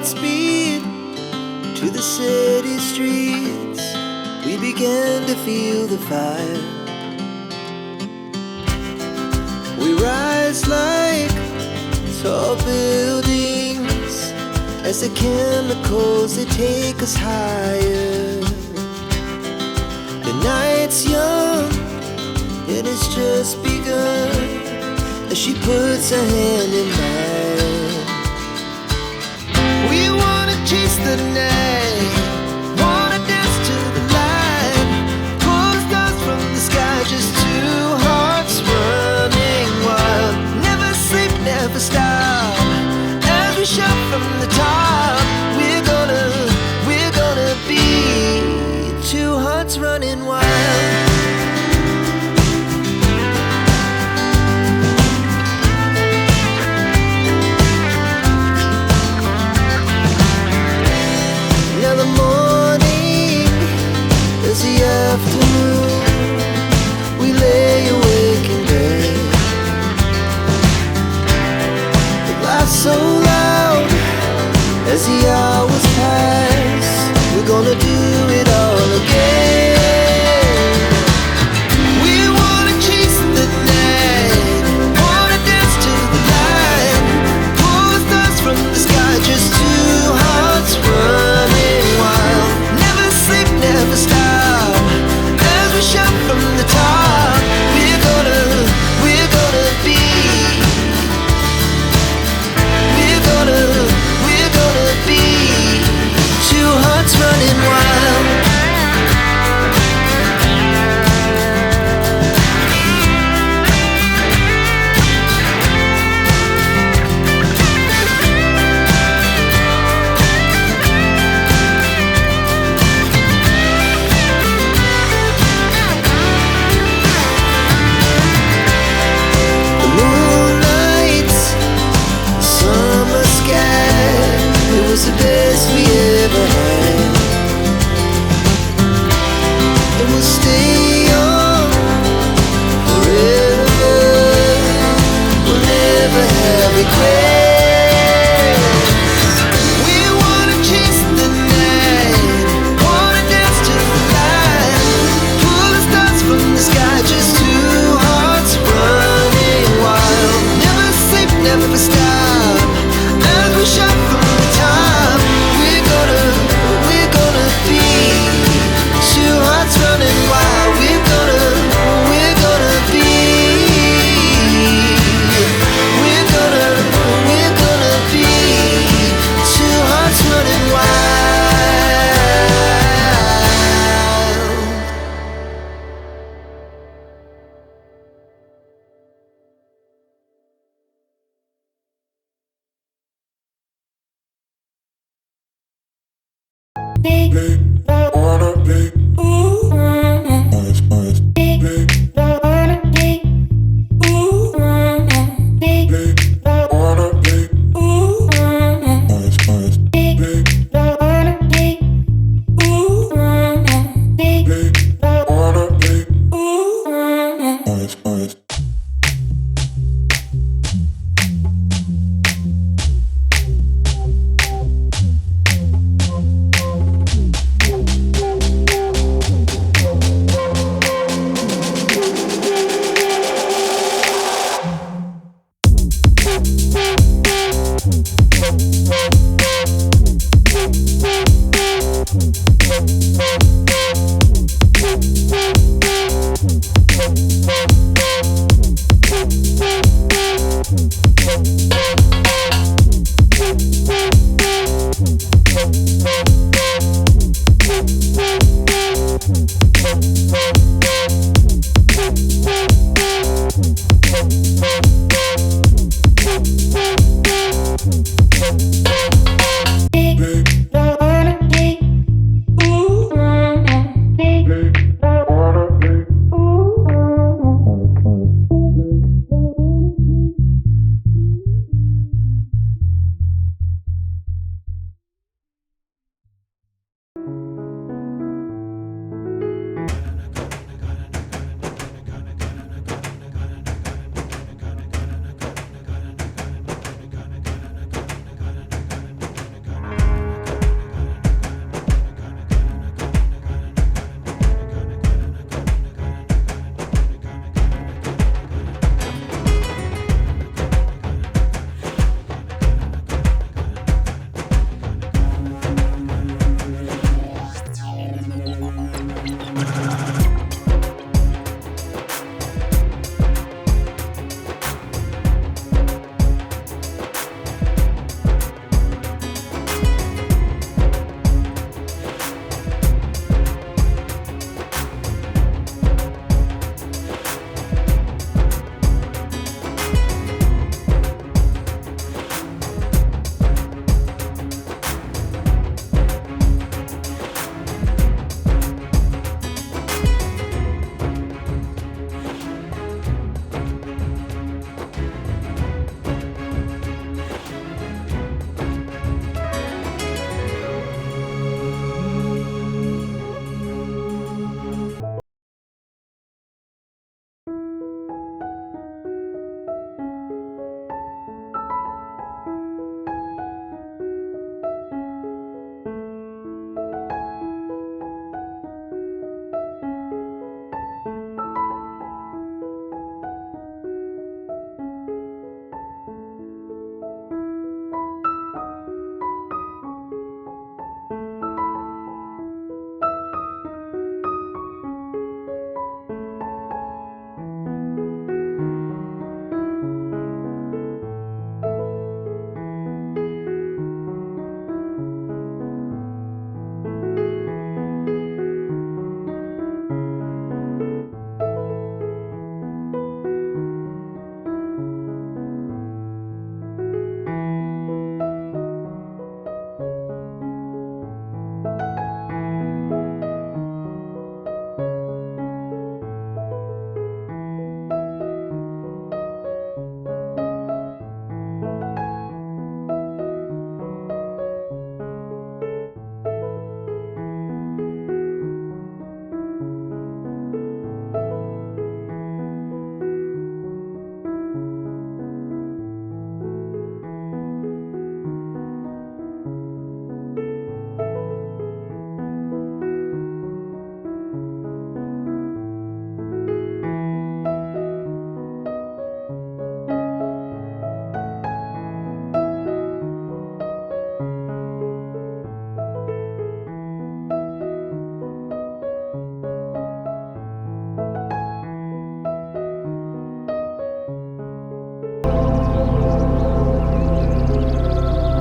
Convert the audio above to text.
Godspeed to the city streets. We began to feel the fire. We rise like tall buildings as the chemicals, they take us higher. The night's young, it has just begun, as she puts her hand in mine. We wanna chase the night, wanna dance to the light, pull the stars from the sky, just two hearts running wild. Never sleep, never stop, as we shout from the top. We're gonna be two hearts running wild. Now the morning is the afternoon. We lay awake in bed. The laughs so loud as the hours pass. We're gonna do it all again. We wanna chase the night, wanna dance to the light, pull the stars from the sky, just two hearts running wild. Never sleep, never stop, as we shout from the top. We're gonna be, we're gonna be two hearts running wild. The moonlight, summer sky, it was the best we ever had. And we'll stay on forever. We'll never have regrets. We wanna chase the night, wanna dance to the light, pull the stars from the sky, just two hearts running wild. Never sleep, never stop, as we shout from the top. We're gonna be two hearts running wild. We're gonna be, we're gonna be two hearts running wild. Wanna be